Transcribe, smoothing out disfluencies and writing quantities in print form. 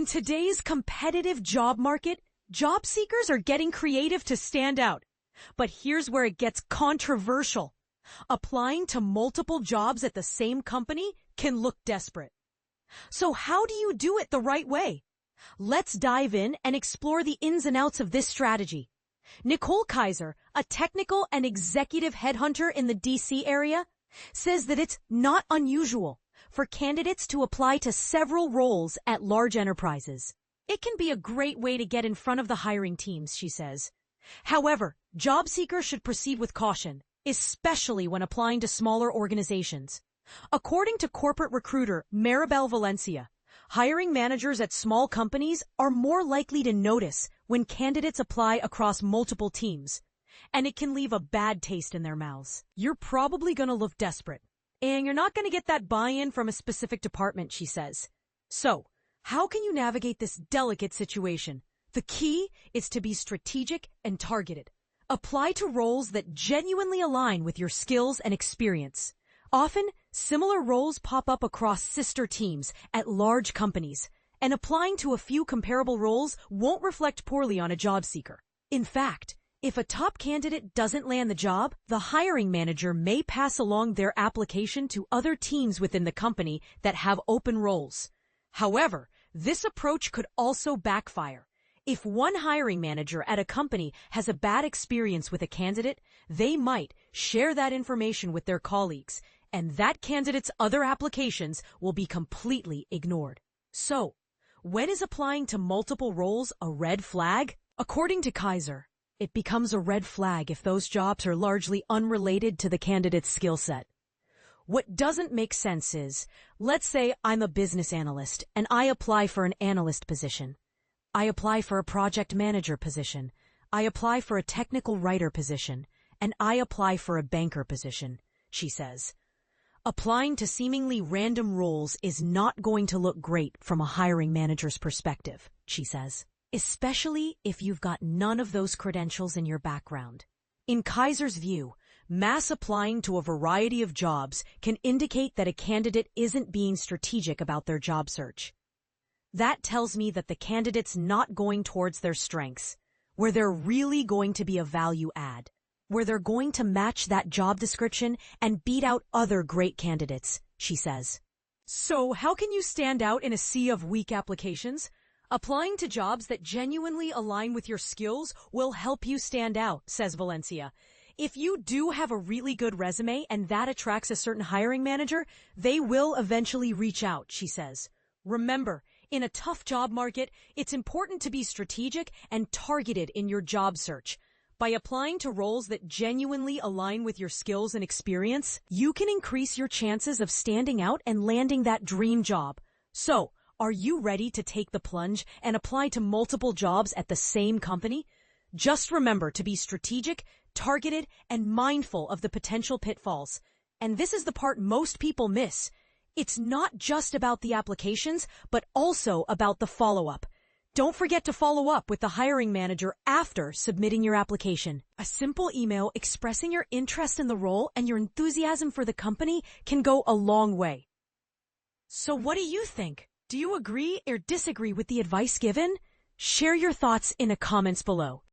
In today's competitive job market, job seekers are getting creative to stand out. But here's where it gets controversial. Applying to multiple jobs at the same company can look desperate. So how do you do it the right way? Let's dive in and explore the ins and outs of this strategy. Nicole Kaiser, a technical and executive headhunter in the DC area, says that it's not unusual for candidates to apply to several roles at large enterprises. It can be a great way to get in front of the hiring teams, she says. However, job seekers should proceed with caution, especially when applying to smaller organizations. According to corporate recruiter Maribel Valencia, hiring managers at small companies are more likely to notice when candidates apply across multiple teams, and it can leave a bad taste in their mouths. You're probably going to look desperate, and you're not going to get that buy-in from a specific department, she says. So, how can you navigate this delicate situation? The key is to be strategic and targeted. Apply to roles that genuinely align with your skills and experience. Often, similar roles pop up across sister teams at large companies, and applying to a few comparable roles won't reflect poorly on a job seeker. In fact, if a top candidate doesn't land the job, the hiring manager may pass along their application to other teams within the company that have open roles. However, this approach could also backfire. If one hiring manager at a company has a bad experience with a candidate, they might share that information with their colleagues, and that candidate's other applications will be completely ignored. So, when is applying to multiple roles a red flag? According to Kaiser, it becomes a red flag if those jobs are largely unrelated to the candidate's skill set. What doesn't make sense is, let's say I'm a business analyst and I apply for an analyst position. I apply for a project manager position. I apply for a technical writer position. And I apply for a banker position, she says. Applying to seemingly random roles is not going to look great from a hiring manager's perspective, she says, especially if you've got none of those credentials in your background. In Kaiser's view, mass applying to a variety of jobs can indicate that a candidate isn't being strategic about their job search. That tells me that the candidate's not going towards their strengths, where they're really going to be a value add, where they're going to match that job description and beat out other great candidates, she says. So how can you stand out in a sea of weak applications? Applying to jobs that genuinely align with your skills will help you stand out, says Valencia. If you do have a really good resume and that attracts a certain hiring manager, they will eventually reach out, she says. Remember, in a tough job market, it's important to be strategic and targeted in your job search. By applying to roles that genuinely align with your skills and experience, you can increase your chances of standing out and landing that dream job. So, are you ready to take the plunge and apply to multiple jobs at the same company? Just remember to be strategic, targeted, and mindful of the potential pitfalls. And this is the part most people miss. It's not just about the applications, but also about the follow-up. Don't forget to follow up with the hiring manager after submitting your application. A simple email expressing your interest in the role and your enthusiasm for the company can go a long way. So what do you think? Do you agree or disagree with the advice given? Share your thoughts in the comments below.